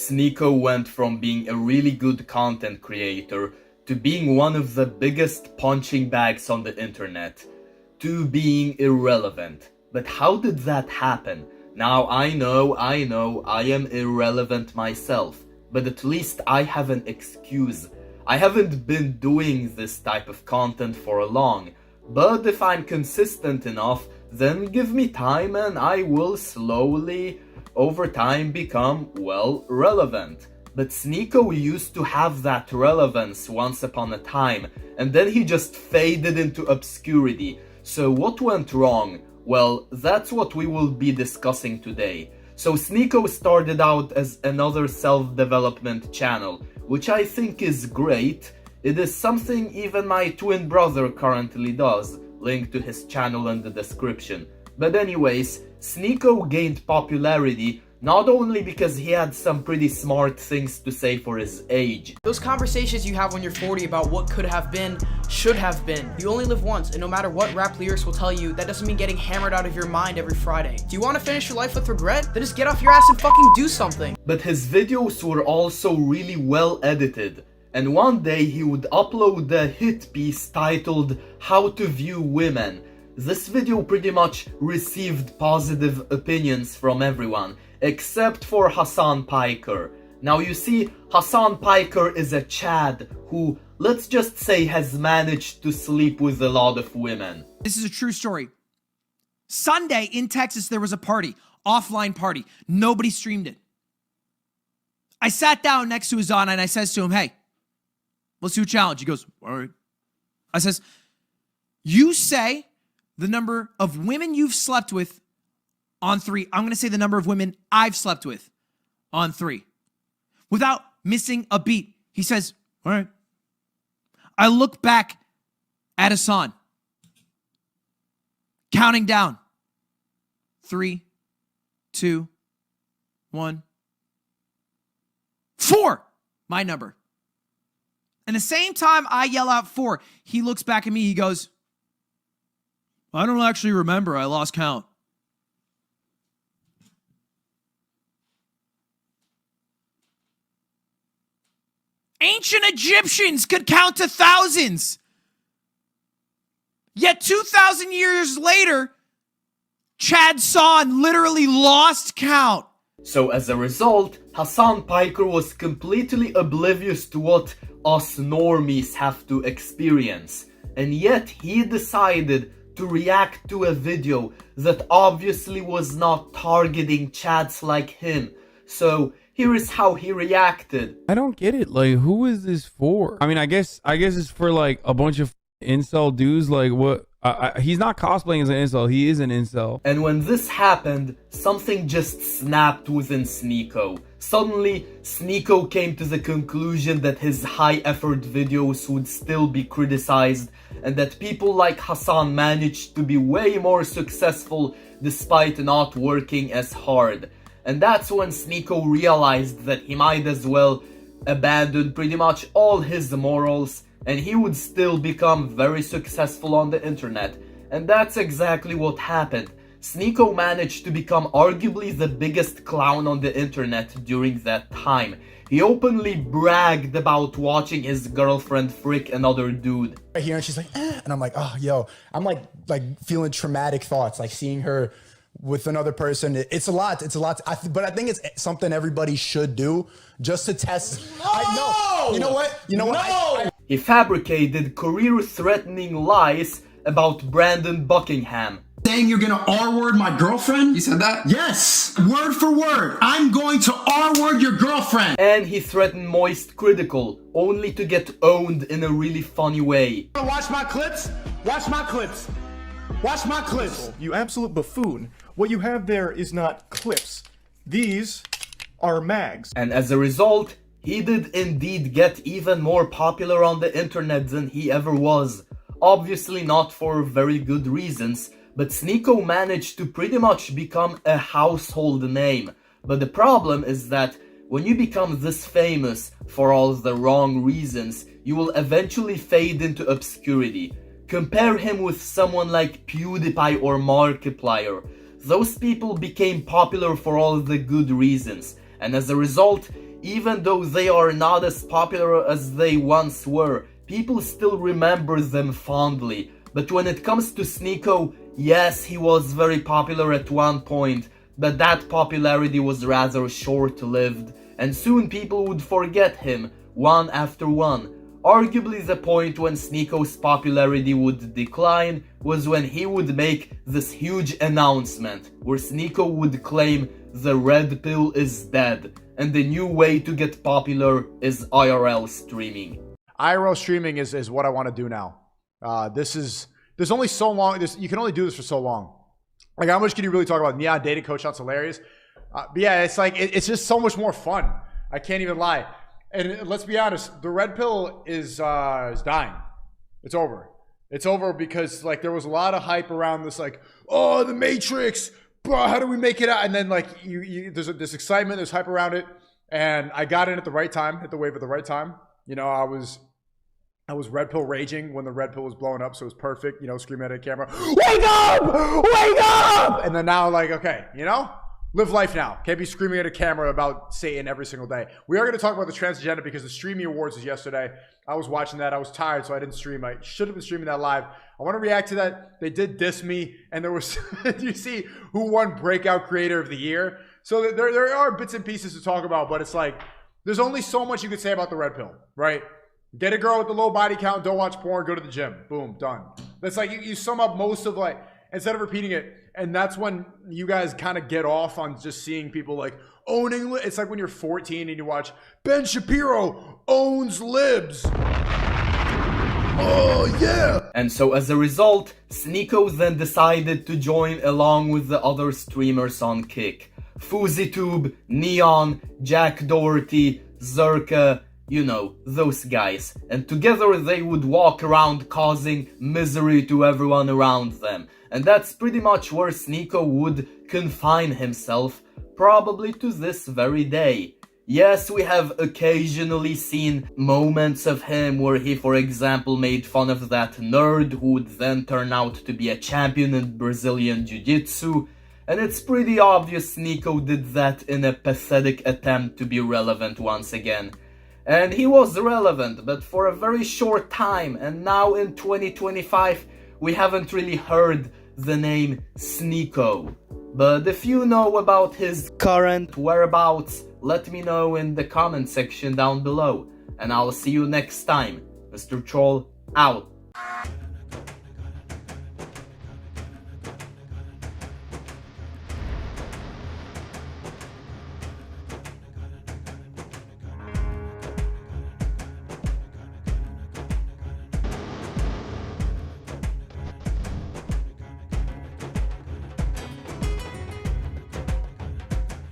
Sneako went from being a really good content creator to being one of the biggest punching bags on the internet, to being irrelevant. But how did that happen? Now I know I am irrelevant myself, but at least I have an excuse. I haven't been doing this type of content for long, but if I'm consistent enough, then give me time and I will slowly, over time, become, well, relevant. But Sneako used to have that relevance once upon a time, and then he just faded into obscurity. So what went wrong? Well, that's what we will be discussing today. So Sneako started out as another self-development channel, which I think is great. It is something even my twin brother currently does, link to his channel in the description. But anyways, Sneako gained popularity not only because he had some pretty smart things to say for his age. Those conversations you have when you're 40 about what could have been, should have been. You only live once, and no matter what rap lyrics will tell you, that doesn't mean getting hammered out of your mind every Friday. Do you want to finish your life with regret? Then just get off your ass and fucking do something. But his videos were also really well edited. And one day he would upload a hit piece titled How to View Women. This video pretty much received positive opinions from everyone, except for Hassan Piker. Now you see, Hassan Piker is a Chad who, let's just say, has managed to sleep with a lot of women. This is a true story. Sunday in Texas, there was a party, offline party. Nobody streamed it. I sat down next to Hassan and I says to him, hey, let's do a challenge. He goes, all right. I says, you say the number of women you've slept with on 3. I'm going to say the number of women I've slept with on 3. Without missing a beat. He says, all right. I look back at Hassan. Counting down. 3, 2, 1, 4. My number. And the same time I yell out 4, he looks back at me. He goes, I don't actually remember. I lost count. Ancient Egyptians could count to thousands. Yet 2,000 years later, Chad Son literally lost count. So as a result, Hassan Piker was completely oblivious to what us normies have to experience. And yet he decided to react to a video that obviously was not targeting Chads like him. So here is how he reacted. I don't get it. Like, who is this for? I mean, I guess it's for like a bunch of incel dudes. Like, what? He's not cosplaying as an incel. He is an incel. And when this happened, something just snapped within Sneako. Suddenly, Sneako came to the conclusion that his high-effort videos would still be criticized, and that people like Hassan managed to be way more successful despite not working as hard. And that's when Sneako realized that he might as well abandon pretty much all his morals, and he would still become very successful on the internet. And that's exactly what happened. Sneako managed to become arguably the biggest clown on the internet during that time. He openly bragged about watching his girlfriend frick another dude. Right here, and she's like, eh. And I'm like, oh, yo, I'm like feeling traumatic thoughts, like seeing her with another person. It's a lot. But I think it's something everybody should do just to test. No! You know what? He fabricated career-threatening lies about Brandon Buckingham. Saying you're gonna R-word my girlfriend? You said that? Yes! Word for word! I'm going to R-word your girlfriend! And he threatened Moist Critical, only to get owned in a really funny way. Watch my clips? Watch my clips. Watch my clips. You absolute buffoon. What you have there is not clips. These are mags. And as a result, he did indeed get even more popular on the internet than he ever was. Obviously not for very good reasons, but Sneako managed to pretty much become a household name. But the problem is that when you become this famous for all the wrong reasons, you will eventually fade into obscurity. Compare him with someone like PewDiePie or Markiplier. Those people became popular for all the good reasons, and as a result, Even though they are not as popular as they once were, people still remember them fondly. But when it comes to Sneako, yes, he was very popular at one point, but that popularity was rather short-lived, and soon people would forget him, one after one. Arguably the point when Sneako's popularity would decline was when he would make this huge announcement, where Sneako would claim the red pill is dead, and the new way to get popular is IRL streaming. IRL streaming is what I want to do now. There's only so long, you can only do this for so long. Like, how much can you really talk about? Neon dating coach, that's hilarious. But yeah, it's like, it's just so much more fun. I can't even lie. And let's be honest, the red pill is dying. It's over. It's over because, like, there was a lot of hype around this, like, oh, the Matrix, bro, how do we make it out? And then, like, there's this excitement, there's hype around it. And I got in at the right time, hit the wave at the right time. You know, I was red pill raging when the red pill was blowing up, so it was perfect, you know, screaming at a camera, wake up! Wake up! And then now, like, okay, you know, live life now. Can't be screaming at a camera about Satan every single day. We are going to talk about the transgender because the Streamy Awards was yesterday. I was watching that. I was tired, so I didn't stream. I should have been streaming that live. I want to react to that. They did diss me, and there was, you see who won Breakout Creator of the Year? So there are bits and pieces to talk about, but it's like, there's only so much you could say about the red pill, right? Get a girl with a low body count, don't watch porn, go to the gym. Boom, done. That's like, you sum up most of, like, instead of repeating it, and that's when you guys kind of get off on just seeing people like owning, it's like when you're 14 and you watch Ben Shapiro owns libs. Oh yeah! And so as a result, Sneako then decided to join along with the other streamers on Kick. FuzzyTube, Neon, Jack Doherty, Zerka, you know, those guys. And together they would walk around causing misery to everyone around them. And that's pretty much where Sneako would confine himself, probably to this very day. Yes, we have occasionally seen moments of him where he, for example, made fun of that nerd who would then turn out to be a champion in Brazilian Jiu-Jitsu. And it's pretty obvious Sneako did that in a pathetic attempt to be relevant once again. And he was relevant, but for a very short time, and now in 2025 we haven't really heard the name Sneako. But if you know about his current whereabouts, let me know in the comment section down below. And I'll see you next time. Mr. Troll out.